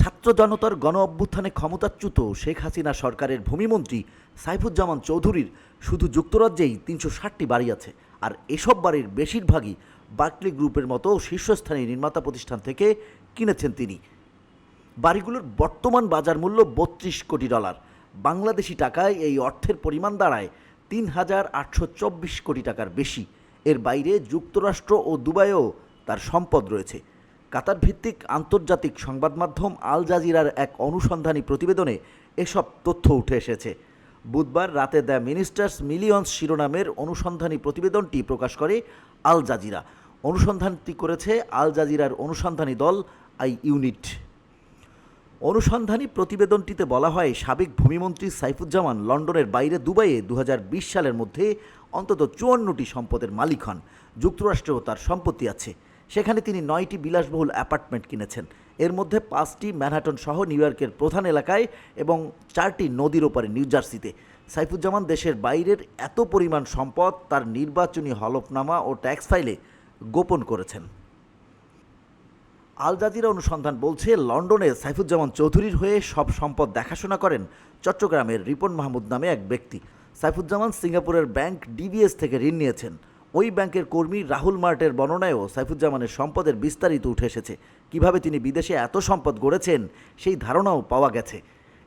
ছাত্র জনতার গণ অভ্যুত্থানে ক্ষমতাচ্যুত শেখ হাসিনা সরকারের ভূমিমন্ত্রী সাইফুজ্জামান চৌধুরীর শুধু যুক্তরাজ্যেই ৩৬০টি বাড়ি আছে। আর এসব বাড়ির বেশিরভাগই বার্কলি গ্রুপের মতো শীর্ষস্থানীয় নির্মাতা প্রতিষ্ঠান থেকে কিনেছেন তিনি। বাড়িগুলোর বর্তমান বাজার মূল্য $৩২ কোটি। বাংলাদেশি টাকায় এই অর্থের পরিমাণ দাঁড়ায় ৩,৮২৪ কোটি টাকার বেশি। এর বাইরে যুক্তরাষ্ট্র ও দুবাইয়েও তার সম্পদ রয়েছে। কাতার ভিত্তিক আন্তর্জাতিক সংবাদ মাধ্যম আল জাজিরার এক অনুসন্ধানী প্রতিবেদনে এসব তথ্য উঠে এসেছে। বুধবার রাতে দ্য মিনিস্টার্স মিলিয়নস শিরোনামের অনুসন্ধানী প্রতিবেদনটি প্রকাশ করে আল জাজিরা। অনুসন্ধানটি করেছে আল জাজিরার অনুসন্ধানী দল আই ইউনিট। অনুসন্ধানী প্রতিবেদনটিতে বলা হয়, সাবেক ভূমিমন্ত্রী সাইফুজ্জামান লন্ডনের বাইরে দুবাইয়ে 2020 সালের মধ্যে অন্তত 54টি সম্পদের মালিক হন। যুক্তরাষ্ট্রেও তার সম্পত্তি আছে। সেখানে তিনি 9টি বিলাসবহুল অ্যাপার্টমেন্ট কিনেছেন। এর মধ্যে 5টি ম্যানহাটন সহ নিউ ইয়র্কের প্রধান এলাকায় এবং 4টি নদীর ওপারে নিউ জার্সিতে। সাইফুজ্জামান দেশের বাইরের এত পরিমাণ সম্পদ তার নির্বাচনী হলফনামা ও ট্যাক্স ফাইলে গোপন করেছেন। আল জাজিরা অনুসন্ধান বলছে, লন্ডনে সাইফুজ্জামান চৌধুরীর হয়ে সব সম্পদ দেখাশোনা করেন চট্টগ্রামের রিপন মাহমুদ নামে এক ব্যক্তি। সাইফুজ্জামান সিঙ্গাপুরের ব্যাংক ডিবিএস থেকে ঋণ নিয়েছেন। ওই ব্যাংকের কর্মী রাহুল মার্টের বর্ণনায়ও সাইফুজ্জামানের সম্পদের বিস্তারিত উঠে এসেছে। কিভাবে তিনি বিদেশে এত সম্পদ গড়েছেন সেই ধারণাও পাওয়া গেছে।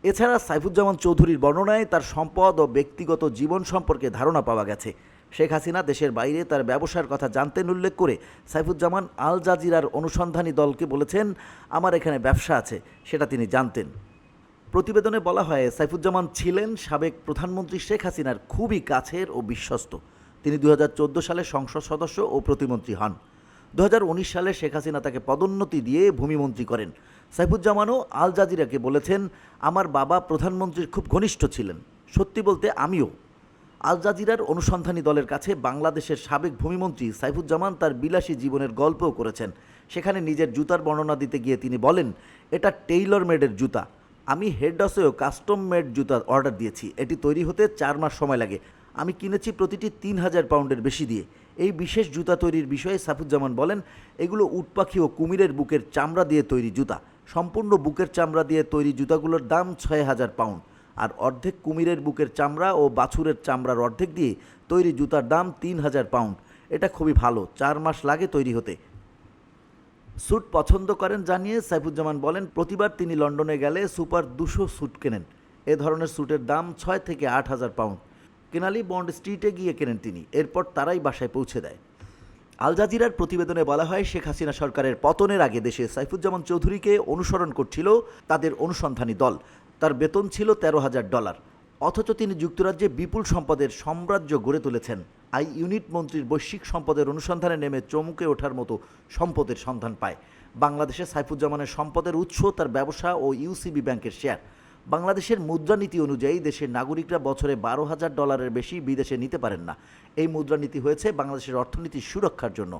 এছাড়া সাইফুজ্জামান চৌধুরীর বর্ণনায় তার সম্পদ ও ব্যক্তিগত জীবন সম্পর্কে ধারণা পাওয়া গেছে। শেখ হাসিনা দেশের বাইরে তার ব্যবসার কথা জানতেন উল্লেখ করে সাইফুজ্জামান আল জাজিরার অনুসন্ধানী দলকে বলেছেন, আমার এখানে ব্যবসা আছে, সেটা তিনি জানতেন। প্রতিবেদনে বলা হয়, সাইফুজ্জামান ছিলেন সাবেক প্রধানমন্ত্রী শেখ হাসিনার খুবই কাছের ও বিশ্বস্ত। তিনি 2014 সালে সংসদ সদস্য ও প্রতিমন্ত্রী হন। 2019 সালে শেখ হাসিনা তাকে পদোন্নতি দিয়ে ভূমিমন্ত্রী করেন। সাইফুজ্জামানও আল জাজিরাকে বলেছেন, আমার বাবা প্রধানমন্ত্রীর খুব ঘনিষ্ঠ ছিলেন। সত্যি বলতে আমিও। আল জাজিরার অনুসন্ধানী দলের কাছে বাংলাদেশের সাবেক ভূমিমন্ত্রী সাইফুজ্জামান তার বিলাসী জীবনের গল্পও করেছেন। সেখানে নিজের জুতার বর্ণনা দিতে গিয়ে তিনি বলেন, এটা টেইলর মেডের জুতা। আমি হেডডসেও কাস্টম মেড জুতা অর্ডার দিয়েছি। এটি তৈরি হতে 4 মাস সময় লাগে। আমি কিনেছি প্রতিটি 3000 পাউন্ডের বেশি দিয়ে। এই বিশেষ জুতা তৈরির বিষয়ে সাইফুজ্জামান বলেন, এগুলো উট পাখি ও কুমিরের বুকের চামড়া দিয়ে তৈরি জুতা। সম্পূর্ণ বুকের চামড়া দিয়ে তৈরি জুতাগুলোর দাম 6000 পাউন্ড। আর অর্ধেক কুমিরের বুকের চামড়া ও বাছুরের চামড়ার অর্ধেক দিয়ে তৈরি জুতার দাম 3000 পাউন্ড। এটা খুবই ভালো, 4 মাস লাগে তৈরি হতে। স্যুট পছন্দ করেন জানিয়ে সাইফুজ্জামান বলেন, প্রতিবার তিনি লন্ডনে গেলে সুপার 200 স্যুট কেনেন। এ ধরনের স্যুটের দাম 6 থেকে 8000 পাউন্ড। কেনালি বন্ড স্ট্রিটে গিয়ে কেনেন তিনি, এরপর তারাই বাসায় পৌঁছে দেয়। আল জাজিরার প্রতিবেদনে বলা হয়, শেখ হাসিনা সরকারের পতনের আগে দেশে সাইফুজ্জামান চৌধুরীকে অনুসরণ করছিল তাদের অনুসন্ধানী দল। তার বেতন ছিল $13,000। অথচ তিনি যুক্তরাজ্যে বিপুল সম্পদের সাম্রাজ্য গড়ে তুলেছেন। আই ইউনিট মন্ত্রীর বৈশ্বিক সম্পদের অনুসন্ধানে নেমে চমকে ওঠার মতো সম্পদের সন্ধান পায়। বাংলাদেশে সাইফুজ্জামানের সম্পদের উৎস তার ব্যবসা ও ইউসিবি ব্যাংকের শেয়ার। বাংলাদেশের মুদ্রানীতি অনুযায়ী দেশের নাগরিকরা বছরে $12,000 বেশি বিদেশে নিতে পারেন না। এই মুদ্রানীতি হয়েছে বাংলাদেশের অর্থনীতির সুরক্ষার জন্য।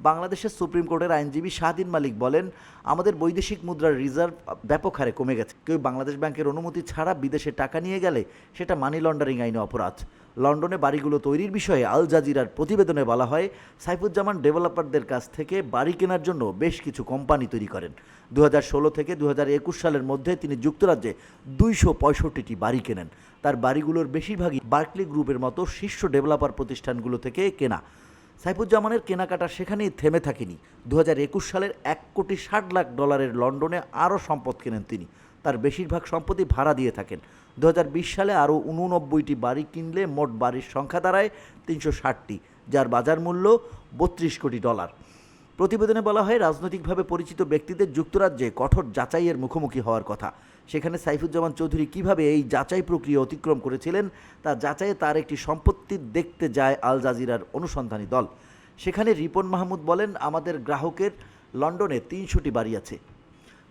বাংলাদেশের সুপ্রিম কোর্টের আইনজীবী শাহদিন মালিক বলেন, আমাদের বৈদেশিক মুদ্রার রিজার্ভ ব্যাপক হারে কমে গেছে। কেউ বাংলাদেশ ব্যাংকের অনুমতি ছাড়া বিদেশে টাকা নিয়ে গেলে সেটা মানি লন্ডারিং আইনে অপরাধ। লন্ডনে বাড়িগুলো তৈরির বিষয়ে আল জাজিরার প্রতিবেদনে বলা হয়, সাইফুজ্জামান ডেভেলপারদের কাছ থেকে বাড়ি কেনার জন্য বেশ কিছু কোম্পানি তৈরি করেন। 2016 থেকে 2021 সালের মধ্যে তিনি যুক্তরাজ্যে 265টি বাড়ি কেনেন। তার বাড়িগুলোর বেশিরভাগই বার্কলি গ্রুপের মতো শীর্ষ ডেভেলপার প্রতিষ্ঠানগুলো থেকে কেনা। সাইফুজ্জামানের কেনাকাটা সেখানেই থেমে থাকেনি। 2021 সালের $1,60,00,000 লন্ডনে আরও সম্পদ কেনেন তিনি। তার বেশিরভাগ সম্পত্তি ভাড়া দিয়ে থাকেন। 2020 সালে আরও 89টি বাড়ি কিনলে মোট বাড়ির সংখ্যা দাঁড়ায় 360টি, যার বাজার মূল্য $32 কোটি। প্রতিবেদনে বলা হয়, রাজনৈতিকভাবে পরিচিত ব্যক্তিদের যুক্তরাজ্যে কঠোর যাচাইয়ের মুখোমুখি হওয়ার কথা। সেখানে সাইফুজ্জামান চৌধুরী কিভাবে এই যাচাই প্রক্রিয়া অতিক্রম করেছিলেন তা যাচাইয়ে তার একটি সম্পত্তি দেখতে যায় আল জাজিরার অনুসন্ধানী দল। সেখানে রিপন মাহমুদ বলেন, আমাদের গ্রাহকের লন্ডনে 300টি বাড়ি আছে।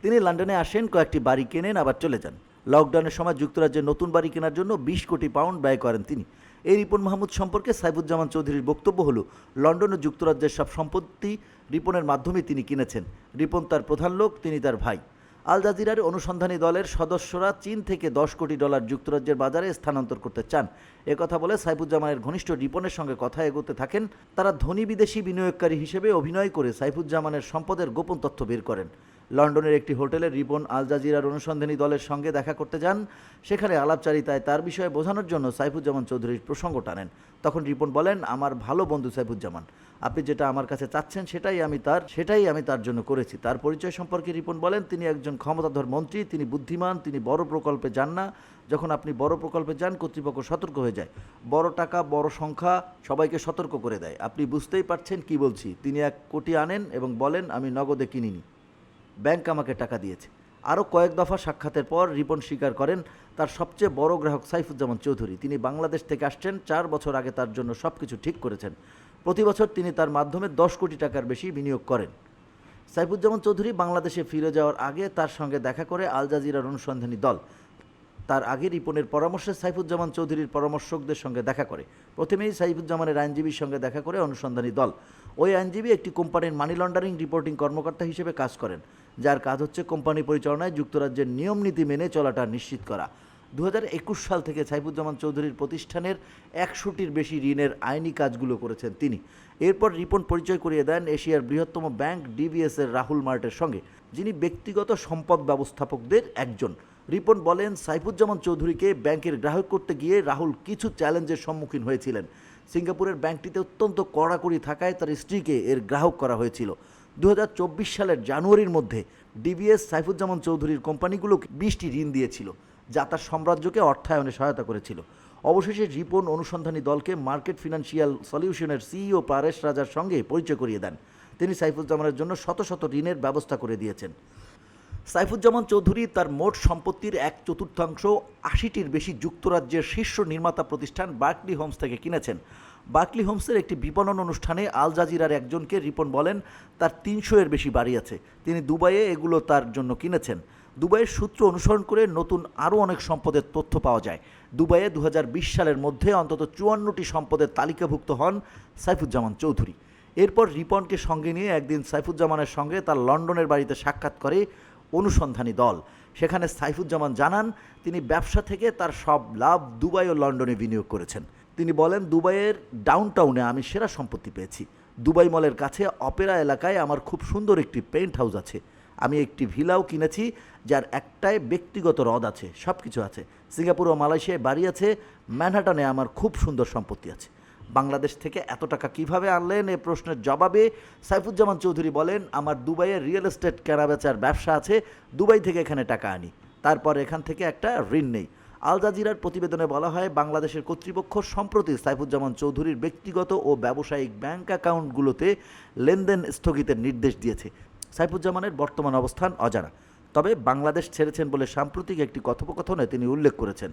তিনি লন্ডনে আসেন, কয়েকটি বাড়ি কেনেন, আবার চলে যান। লকডাউনের সময় যুক্তরাজ্যে নতুন বাড়ি কেনার জন্য 20 কোটি পাউন্ড ব্যয় করেন তিনি। এই রিপন মাহমুদ সম্পর্কে সাইফুজ্জামান চৌধুরীর বক্তব্য হলো, লন্ডন ও যুক্তরাজ্যের সব সম্পত্তি রিপনের মাধ্যমে তিনি কিনেছেন। রিপন তার প্রধান লোক, তিনি তার ভাই। আল জাজিরার অনুসন্ধানী দলের সদস্যরা চীন থেকে $10 কোটি যুক্তরাজ্যের বাজারে স্থানান্তর করতে চান। একথা বলে সাইফুজ্জামানের ঘনিষ্ঠ রিপনের সঙ্গে কথা এগোতে থাকেন। তারা ধনী বিদেশি বিনিয়োগকারী হিসেবে অভিনয় করে সাইফুজ্জামানের সম্পদের গোপন তথ্য বের করেন। লন্ডনের একটি হোটেলে রিপন আল জাজিরার অনুসন্ধানী দলের সঙ্গে দেখা করতে যান। সেখানে আলাপচারিতায় তার বিষয়ে বোঝানোর জন্য সাইফুজ্জামান চৌধুরীর প্রসঙ্গ টানেন। তখন রিপন বলেন, আমার ভালো বন্ধু সাইফুজ্জামান, আপনি যেটা আমার কাছে চাচ্ছেন সেটাই আমি তার জন্য করেছি। তার পরিচয় সম্পর্কে রিপন বলেন, তিনি একজন ক্ষমতাধর মন্ত্রী, তিনি বুদ্ধিমান, তিনি বড় প্রকল্পে যান না। যখন আপনি বড় প্রকল্পে যান, কর্তৃপক্ষ সতর্ক হয়ে যায়। বড় টাকা, বড় সংখ্যা সবাইকে সতর্ক করে দেয়। আপনি বুঝতেই পারছেন কি বলছি। তিনি 1 কোটি আনেন এবং বলেন, আমি নগদে কিনিনি, ব্যাংক আমাকে টাকা দিয়েছে। আরও কয়েক দফা সাক্ষাতের পর রিপন স্বীকার করেন, তার সবচেয়ে বড় গ্রাহক সাইফুজ্জামান চৌধুরী। তিনি বাংলাদেশ থেকে আসছেন, 4 বছর আগে তার জন্য সব কিছু ঠিক করেছেন। প্রতি বছর তিনি তার মাধ্যমে 10 কোটি টাকার বেশি বিনিয়োগ করেন। সাইফুজ্জামান চৌধুরী বাংলাদেশে ফিরে যাওয়ার আগে তার সঙ্গে দেখা করে আল জাজিরার অনুসন্ধানী দল। তার আগে রিপনের পরামর্শে সাইফুজ্জামান চৌধুরীর পরামর্শকদের সঙ্গে দেখা করে। প্রথমেই সাইফুজ্জামানের আইনজীবীর সঙ্গে দেখা করে অনুসন্ধানী দল। ওই আইনজীবী একটি কোম্পানির মানি লন্ডারিং রিপোর্টিং কর্মকর্তা হিসেবে কাজ করেন, যার কাজ হচ্ছে কোম্পানি পরিচালনায় যুক্তরাজ্যের নিয়ম নীতি মেনে চলাটা নিশ্চিত করা। 2021 সাল থেকে সাইফুজ্জামান চৌধুরীর প্রতিষ্ঠানের 100টির বেশি ঋণের আইনি কাজগুলো করেছেন তিনি। এরপর রিপন পরিচয় করিয়ে দেন এশিয়ার বৃহত্তম ব্যাংক ডিবিএসের রাহুল মার্টের সঙ্গে, যিনি ব্যক্তিগত সম্পদ ব্যবস্থাপকদের একজন। রিপন বলেন, সাইফুজ্জামান চৌধুরীকে ব্যাংকের গ্রাহক করতে গিয়ে রাহুল কিছু চ্যালেঞ্জের সম্মুখীন হয়েছিলেন। সিঙ্গাপুরের ব্যাংকটিতে অত্যন্ত কড়াকড়ি থাকায় তার স্ত্রীকে এর গ্রাহক করা হয়েছিল। 2024 সালের জানুয়ারির মধ্যে ডিবিএস সাইফুজ্জামান চৌধুরীর কোম্পানিগুলোকে 20টি ঋণ দিয়েছিল, যা তার সাম্রাজ্যকে অর্থায়নে সহায়তা করেছিল। অবশেষে রিপন অনুসন্ধানী দলকে মার্কেট ফিনান্সিয়াল সলিউশনের সিইও পারেশ রাজার সঙ্গে পরিচয় করিয়ে দেন। তিনি সাইফুজ্জামানের জন্য শত শত ঋণের ব্যবস্থা করে দিয়েছেন। সাইফুজ্জামান চৌধুরী তার মোট সম্পত্তির 1/4 80টির বেশি যুক্তরাজ্যের শীর্ষ নির্মাতা প্রতিষ্ঠান বার্কলি হোমস থেকে কিনেছেন। বার্কলি হোমসের একটি বিপণন অনুষ্ঠানে আল জাজিরার একজনকে রিপন বলেন, তার 300-এর বেশি বাড়ি আছে, তিনি দুবাইয়ে এগুলো তার জন্য কিনেছেন। দুবাইয়ের সূত্র অনুসরণ করে নতুন আরও অনেক সম্পদের তথ্য পাওয়া যায়। দুবাইয়ে 2020 সালের মধ্যে অন্তত 54টি সম্পদের তালিকাভুক্ত হন সাইফুজ্জামান চৌধুরী। এরপর রিপনকে সঙ্গে নিয়ে একদিন সাইফুজ্জামানের সঙ্গে তার লন্ডনের বাড়িতে সাক্ষাৎ করে অনুসন্ধানী দল। সেখানে সাইফুজ্জামান জানান, তিনি ব্যবসা থেকে তার সব লাভ দুবাই ও লন্ডনে বিনিয়োগ করেছেন। তিনি বলেন, দুবাইয়ের ডাউনটাউনে আমি সেরা সম্পত্তি পেয়েছি। দুবাই মলের কাছে অপেরা এলাকায় আমার খুব সুন্দর একটি পেন্ট হাউস আছে। আমি একটি ভিলাও কিনেছি, যার একটায় ব্যক্তিগত হ্রদ আছে, সব কিছু আছে। সিঙ্গাপুর ও মালয়েশিয়ায় বাড়ি আছে। ম্যানহাটনে আমার খুব সুন্দর সম্পত্তি আছে। বাংলাদেশ থেকে এত টাকা কিভাবে আনলেন, এ প্রশ্নের জবাবে সাইফুজ্জামান চৌধুরী বলেন, আমার দুবাইয়ে রিয়েল এস্টেট কেনাবেচার ব্যবসা আছে, দুবাই থেকে এখানে টাকা আনি, তারপর এখান থেকে একটা ঋণ নেই। আল জাজিরার প্রতিবেদনে বলা হয়, বাংলাদেশের কর্তৃপক্ষ সম্প্রতি সাইফুজ্জামান চৌধুরীর ব্যক্তিগত ও ব্যবসায়িক ব্যাংক অ্যাকাউন্টগুলোতে লেনদেন স্থগিতের নির্দেশ দিয়েছে। সাইফুজ্জামানের বর্তমান অবস্থান অজানা, তবে বাংলাদেশ ছেড়েছেন বলে সাম্প্রতিক একটি কথোপকথনে তিনি উল্লেখ করেছেন।